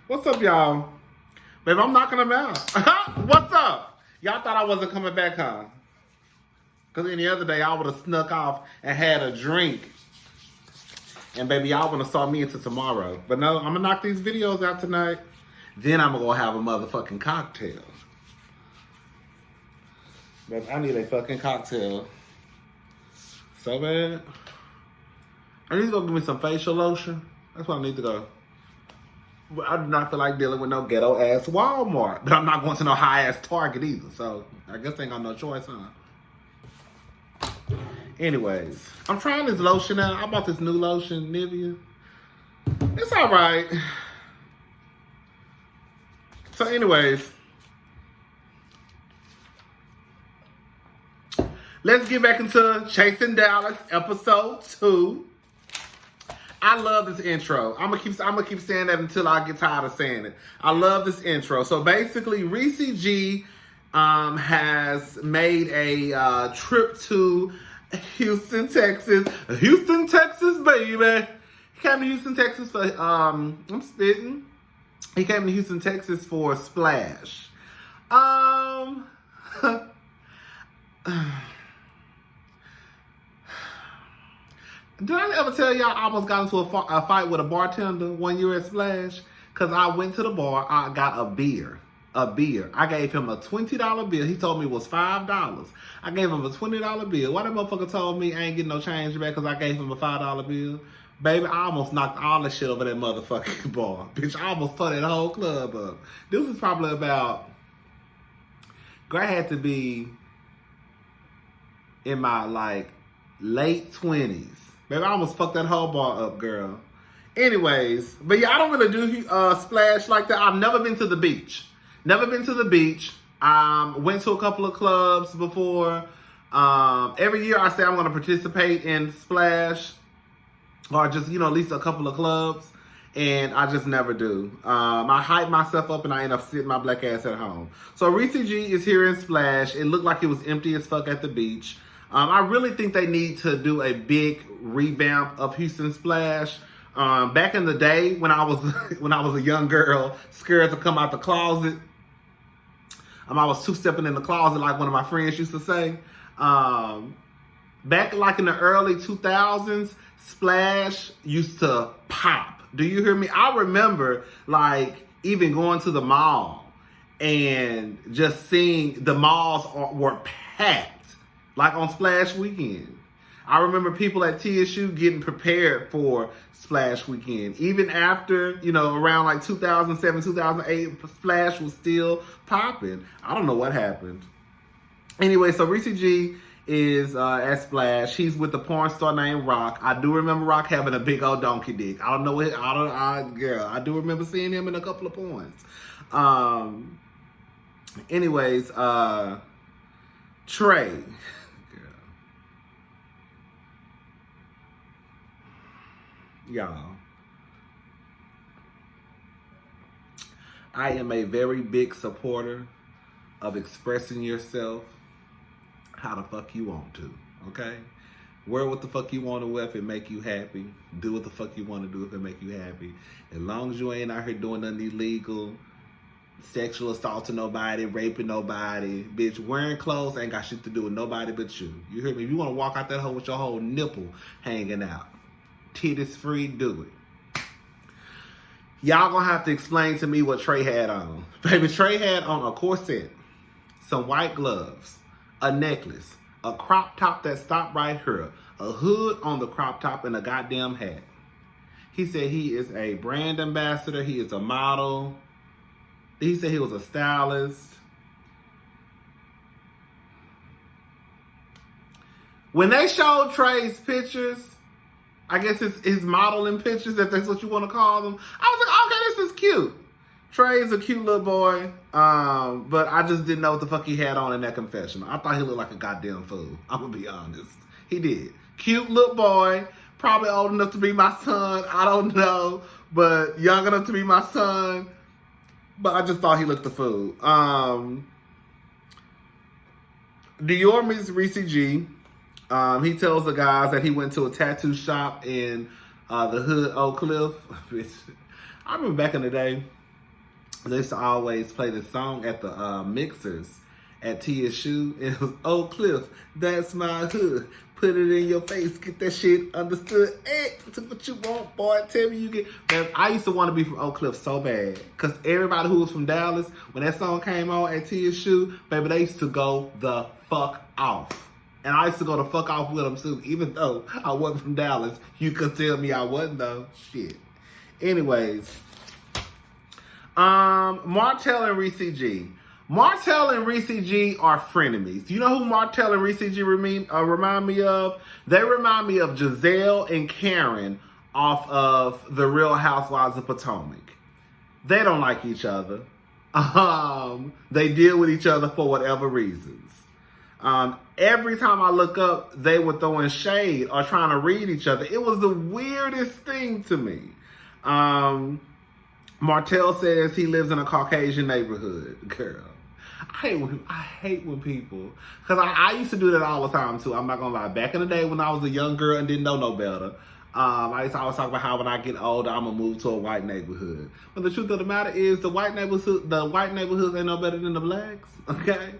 What's up, y'all? Babe, I'm knocking them out. What's up? Y'all thought I wasn't coming back, huh? Because any other day, I would have snuck off and had a drink. And baby, y'all want to saw me into tomorrow. But no, I'm going to knock these videos out tonight. Then I'm going to go have a motherfucking cocktail. Babe, I need a fucking cocktail. So bad. I need to go give me some facial lotion. That's what I need to go. But I do not feel like dealing with no ghetto ass Walmart. But I'm not going to no high ass Target either. So I guess I ain't got no choice, huh? Anyways, I'm trying this lotion out. I bought this new lotion, Nivea. It's alright. So anyways, let's get back into Chasing Dallas episode 2. I love this intro. I'm gonna keep saying that until I get tired of saying it. I love this intro. So basically, Reese G has made a trip to Houston, Texas. Houston, Texas, baby. He came to Houston, Texas for I'm spitting. He came to Houston, Texas for Splash. Did I ever tell y'all I almost got into a fight with a bartender one year at Splash? Because I went to the bar, I got a beer. I gave him a $20 bill. He told me it was $5. I gave him a $20 bill. Why that motherfucker told me I ain't getting no change back because I gave him a $5 bill? Baby, I almost knocked all the shit over that motherfucking bar. Bitch, I almost tore that whole club up. This was probably about... I had to be in my, late 20s. Baby, I almost fucked that whole bar up, girl. Anyways, but yeah, I don't really do Splash like that. I've never been to the beach. Went to a couple of clubs before. Every year I say I'm going to participate in Splash. Or just, at least a couple of clubs. And I just never do. I hype myself up and I end up sitting my black ass at home. So Reese G is here in Splash. It looked like it was empty as fuck at the beach. I really think they need to do a big revamp of Houston Splash. Back in the day when I was a young girl, scared to come out the closet. I was two-stepping in the closet like one of my friends used to say. Back in the early 2000s, Splash used to pop. Do you hear me? I remember even going to the mall and just seeing the malls were packed. Like on Splash Weekend. I remember people at TSU getting prepared for Splash Weekend. Even after, around 2007, 2008, Splash was still popping. I don't know what happened. Anyway, so Reese G is at Splash. He's with a porn star named Rock. I do remember Rock having a big old donkey dick. I don't know what, I do remember seeing him in a couple of porns. Anyways, Trey. Y'all, I am a very big supporter of expressing yourself how the fuck you want to, okay? Wear what the fuck you want to wear if it make you happy. Do what the fuck you want to do if it make you happy. As long as you ain't out here doing nothing illegal, sexual assault to nobody, raping nobody, bitch, wearing clothes ain't got shit to do with nobody but you. You hear me? If you want to walk out that hole with your whole nipple hanging out, titties free, do it. Y'all gonna have to explain to me what Trey had on. Baby, Trey had on a corset, some white gloves, a necklace, a crop top that stopped right here, a hood on the crop top, and a goddamn hat. He said he is a brand ambassador. He is a model. He said he was a stylist. When they showed Trey's pictures, I guess his modeling pictures, if that's what you want to call them, I was like, okay, this is cute. Trey's a cute little boy, but I just didn't know what the fuck he had on in that confessional. I thought he looked like a goddamn fool. I'm going to be honest. He did. Cute little boy, probably old enough to be my son. I don't know, but young enough to be my son. But I just thought he looked a fool. Dior meets Reese G. He tells the guys that he went to a tattoo shop in the hood Oak Cliff. I remember back in the day, they used to always play this song at the mixers at TSU. It was Oak Cliff, that's my hood. Put it in your face, get that shit understood. Hey, that's what you want, boy. Tell me you get. Man, I used to want to be from Oak Cliff so bad. Because everybody who was from Dallas, when that song came on at TSU, baby, they used to go the fuck off. And I used to go the fuck off with them too. Even though I wasn't from Dallas, you could tell me I wasn't though. Shit. Anyways. Martell and Reese G. Martell and Reese G are frenemies. You know who Martell and Reese G remind me of? They remind me of Giselle and Karen off of The Real Housewives of Potomac. They don't like each other. They deal with each other for whatever reasons. Every time I look up, they were throwing shade or trying to read each other. It was the weirdest thing to me. Martell says he lives in a Caucasian neighborhood. Girl, I hate when people, because I used to do that all the time too. I'm not gonna lie. Back in the day when I was a young girl and didn't know no better, I used to always talk about how when I get older, I'm gonna move to a white neighborhood. But the truth of the matter is, the white neighborhoods ain't no better than the blacks. Okay,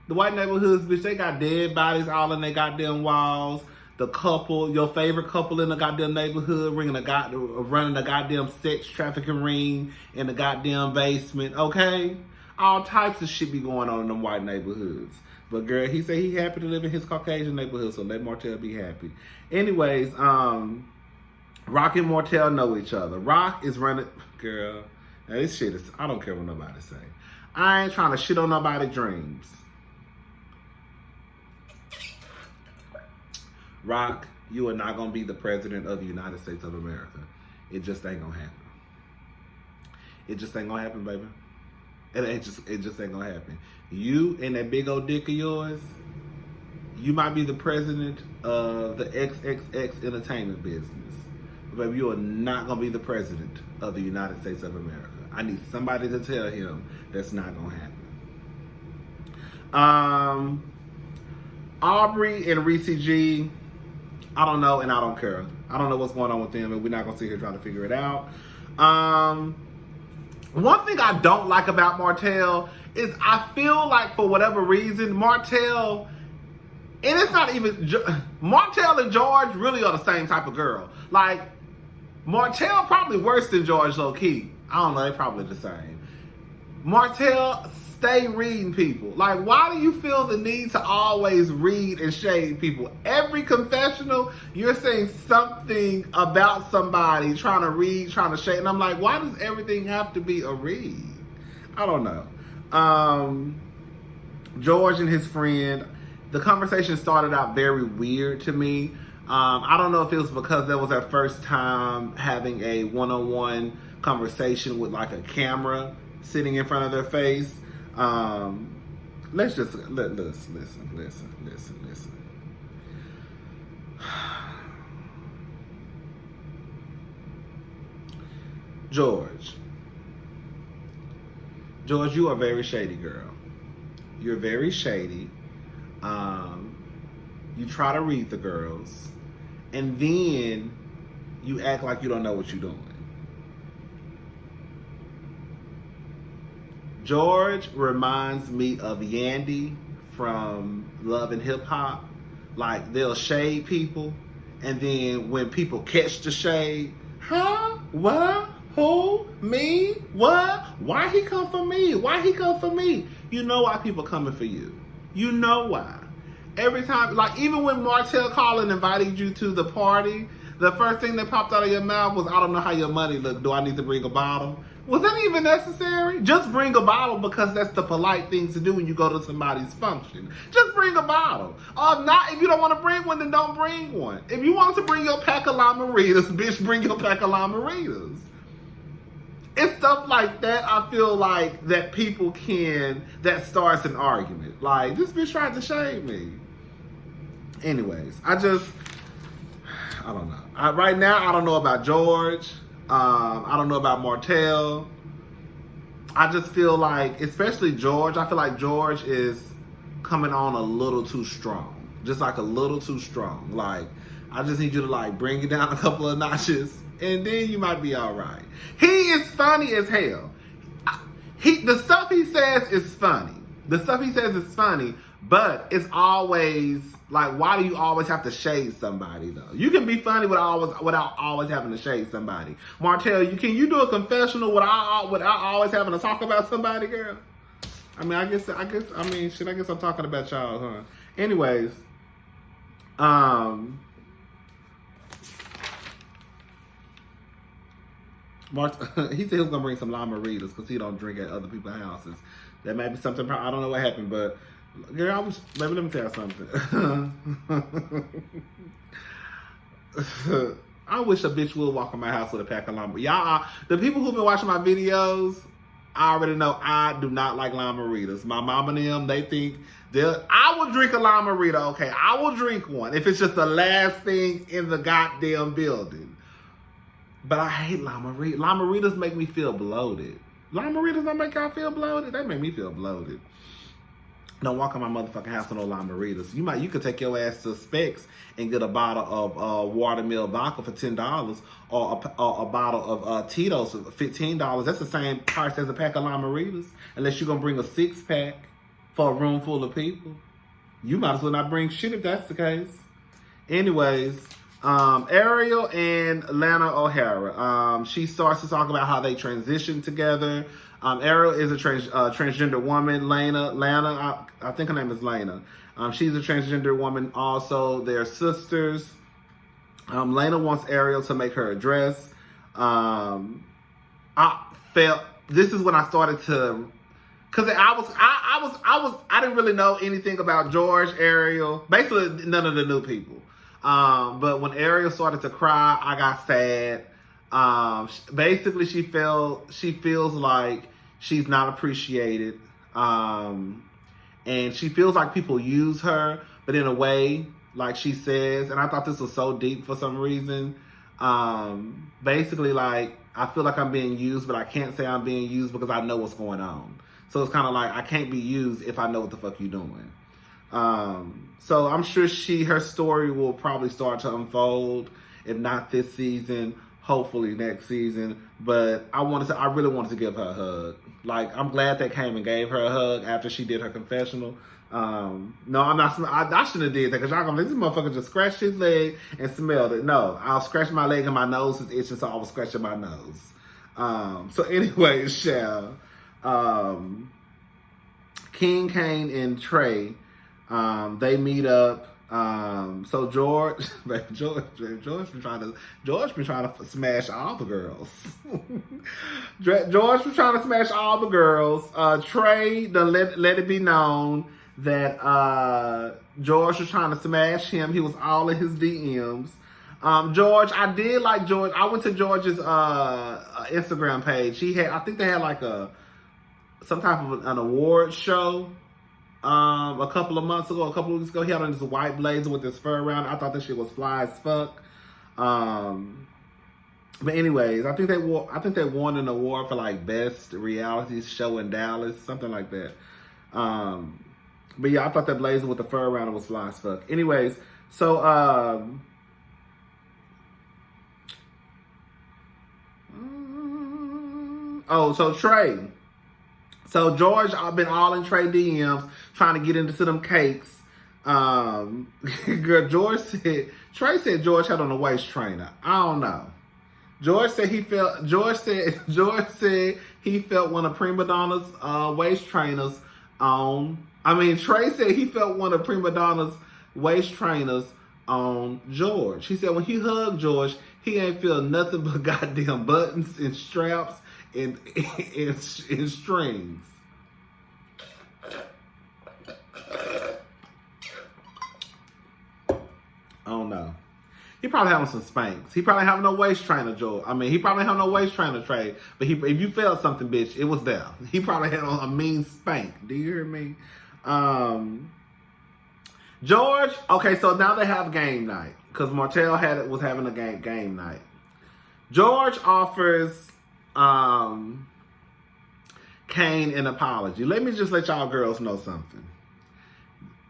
the white neighborhoods, bitch, they got dead bodies all in their goddamn walls. The couple, your favorite couple in the goddamn neighborhood, running a goddamn sex trafficking ring in the goddamn basement, okay? All types of shit be going on in them white neighborhoods. But girl, he said he happy to live in his Caucasian neighborhood, so let Martell be happy. Anyways, Rock and Martell know each other. Rock is running, girl, now this shit is, I don't care what nobody say. I ain't trying to shit on nobody's dreams. Rock, you are not going to be the president of the United States of America. It just ain't going to happen. It just ain't going to happen, baby. It just ain't going to happen. You and that big old dick of yours, you might be the president of the XXX entertainment business. But baby, you are not going to be the president of the United States of America. I need somebody to tell him that's not going to happen. Aubrey and Reese G, I don't know and I don't care. I don't know what's going on with them, and we're not going to sit here trying to figure it out. One thing I don't like about Martell is I feel like for whatever reason, Martell, and it's not even, Martell and George really are the same type of girl. Like, Martell probably worse than George low-key. I don't know, they're probably the same. Martell, stay reading people. Like, why do you feel the need to always read and shade people? Every confessional, you're saying something about somebody, trying to read, trying to shade. And I'm like, why does everything have to be a read? I don't know. George and his friend, the conversation started out very weird to me. I don't know if it was because that was their first time having a one-on-one conversation with like a camera sitting in front of their face. Let's just listen. George, you are very shady, girl. You're very shady. You try to read the girls, and then you act like you don't know what you're doing. George reminds me of Yandy from Love and Hip Hop. Like, they'll shade people, and then when people catch the shade, huh? What? Who? Me? What? Why he come for me? Why he come for me? You know why people coming for you. You know why. Every time, like even when Martell called and invited you to the party, the first thing that popped out of your mouth was, I don't know how your money look. Do I need to bring a bottle? Was that even necessary? Just bring a bottle because that's the polite thing to do when you go to somebody's function. Just bring a bottle. If you don't want to bring one, then don't bring one. If you want to bring your pack of Lamaritas, bitch, bring your pack of Lamaritas. It's stuff like that I feel like that people that starts an argument. Like, this bitch tried to shade me. Anyways, I don't know. Right now, I don't know about George. I don't know about Martell. I just feel like, especially George, I feel like George is coming on a little too strong. Just like a little too strong. Like, I just need you to like bring it down a couple of notches and then you might be all right. He is funny as hell. The stuff he says is funny. The stuff he says is funny, but it's always like, why do you always have to shade somebody though? You can be funny without always having to shade somebody. Martell, can you do a confessional without always having to talk about somebody, girl? I mean, I guess I'm talking about y'all, huh? Anyways, he said he was gonna bring some lamaritas because he don't drink at other people's houses. That might be something. I don't know what happened, but girl, let me tell you something. I wish a bitch would walk in my house with a pack of lamaritas. Y'all, the people who've been watching my videos, I already know I do not like lamaritas. My mom and them, they think I will drink a lamarita. Okay, I will drink one if it's just the last thing in the goddamn building. But I hate lamaritas. Lamaritas make me feel bloated. Lamaritas don't make y'all feel bloated? They make me feel bloated. Don't walk in my motherfucking house with no lamaritas. You could take your ass to Specs and get a bottle of watermelon vodka for $10 or a bottle of Tito's for $15. That's the same price as a pack of lamaritas. Unless you're going to bring a 6-pack for a room full of people. You might as well not bring shit if that's the case. Anyways, Ariel and Lana O'Hara. She starts to talk about how they transitioned together. Ariel is a transgender woman. Lana, I think her name is Lana. She's a transgender woman also. They're sisters. Lana wants Ariel to make her a dress. I felt, this is when I started to, because I didn't really know anything about George, Ariel, basically none of the new people. But when Ariel started to cry, I got sad. Basically she feels like she's not appreciated. And she feels like people use her, but in a way, like she says, and I thought this was so deep for some reason. Basically, like, I feel like I'm being used, but I can't say I'm being used because I know what's going on. So it's kind of like, I can't be used if I know what the fuck you're doing. So I'm sure her story will probably start to unfold, if not this season, hopefully next season. But I really wanted to give her a hug. Like, I'm glad they came and gave her a hug after she did her confessional. No, I'm not. I shouldn't have did that because y'all gonna, this motherfucker just scratched his leg and smelled it. No, I was scratching my leg and my nose was itching, so I was scratching my nose. So anyway, King, Kane, and Trey, they meet up. So George been trying to smash all the girls. George been trying to smash all the girls. Trey let it be known that George was trying to smash him. He was all in his DMs. George, I did like George. I went to George's Instagram page. I think they had like some type of an award show. A couple of months ago, a couple of weeks ago, he had on this white blazer with his fur around. I thought this shit was fly as fuck. But anyways, I think they won an award for like best reality show in Dallas, something like that. But yeah, I thought that blazer with the fur around it was fly as fuck. Anyways, so so Trey. So George, I've been all in Trey DMs trying to get into them cakes. Girl, Trey said George had on a waist trainer. I don't know. George said he felt one of Prima Donna's waist trainers on. Trey said he felt one of Prima Donna's waist trainers on George. He said when he hugged George, he ain't feel nothing but goddamn buttons and straps and strings. I don't know. He probably having some spanks. He probably having no waist trainer, George. He probably having no waist trainer, Trey. But if you felt something, bitch, it was there. He probably had on a mean spank. Do you hear me? George. Okay, so now they have game night because Martell was having a game night. George offers Kane an apology. Let me just let y'all girls know something.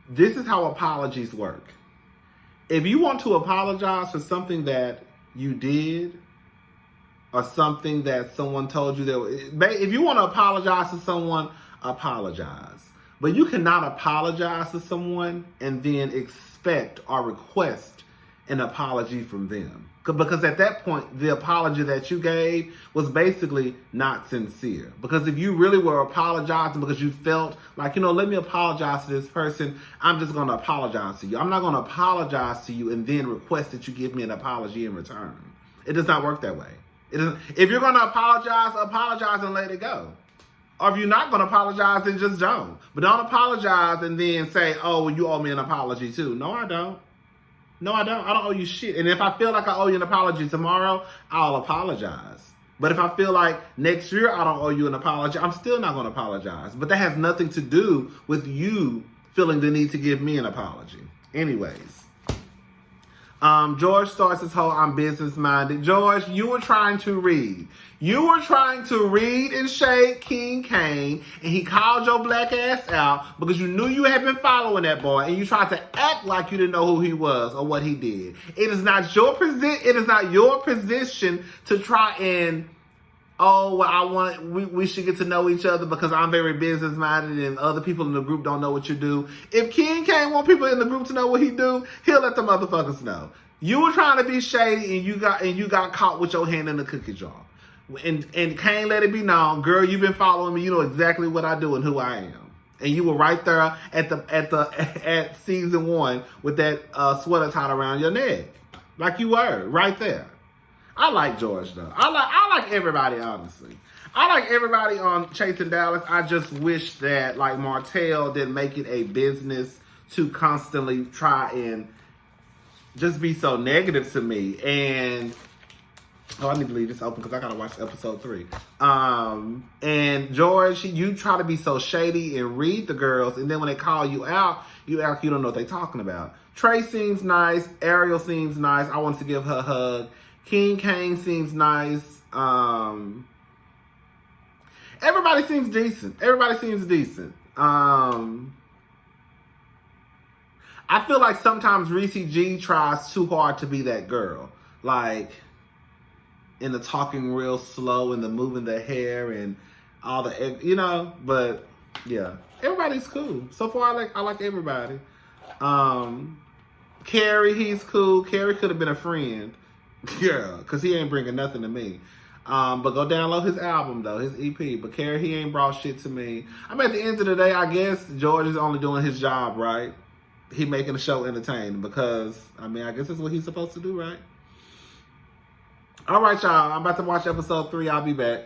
This is how apologies work. If you want to apologize for something that you did, or something that someone told you that, if you want to apologize to someone, apologize. But you cannot apologize to someone and then expect or request an apology from them. Because at that point, the apology that you gave was basically not sincere. Because if you really were apologizing because you felt like, let me apologize to this person, I'm just going to apologize to you. I'm not going to apologize to you and then request that you give me an apology in return. It does not work that way. If you're going to apologize and let it go. Or if you're not going to apologize, then just don't. But don't apologize and then say, oh, well, you owe me an apology too. No, I don't. No, I don't. I don't owe you shit. And if I feel like I owe you an apology tomorrow, I'll apologize. But if I feel like next year I don't owe you an apology, I'm still not going to apologize. But that has nothing to do with you feeling the need to give me an apology. Anyways. George starts his whole I'm business minded. George, you were trying to read. You were trying to read and shade King Kane, and he called your black ass out because you knew you had been following that boy, and you tried to act like you didn't know who he was or what he did. It is not your position to try and, we should get to know each other because I'm very business minded and other people in the group don't know what you do. If King Kane want people in the group to know what he do, he'll let the motherfuckers know. You were trying to be shady and you got caught with your hand in the cookie jar. And Kane let it be known, girl, you've been following me. You know exactly what I do and who I am. And you were right there at season 1 with that sweater tied around your neck, like you were right there. I like George though. I like everybody, honestly. I like everybody on Chasing Dallas. I just wish that like Martell didn't make it a business to constantly try and just be so negative to me. And I need to leave this open because I gotta watch episode 3. And George, you try to be so shady and read the girls, and then when they call you out, you act like you don't know what they're talking about. Trey seems nice. Ariel seems nice. I wanted to give her a hug. King Kane seems nice. Everybody seems decent. I feel like sometimes Reese G tries too hard to be that girl. Like, in the talking real slow and the moving the hair and all the, but yeah, everybody's cool. So far, I like everybody. Carrie, he's cool. Carrie could have been a friend. Yeah, because he ain't bringing nothing to me. But go download his album, though, his EP. But Carrie, he ain't brought shit to me. At the end of the day, I guess George is only doing his job, right? He making the show entertaining because, I guess that's what he's supposed to do, right? All right, y'all. I'm about to watch episode 3. I'll be back.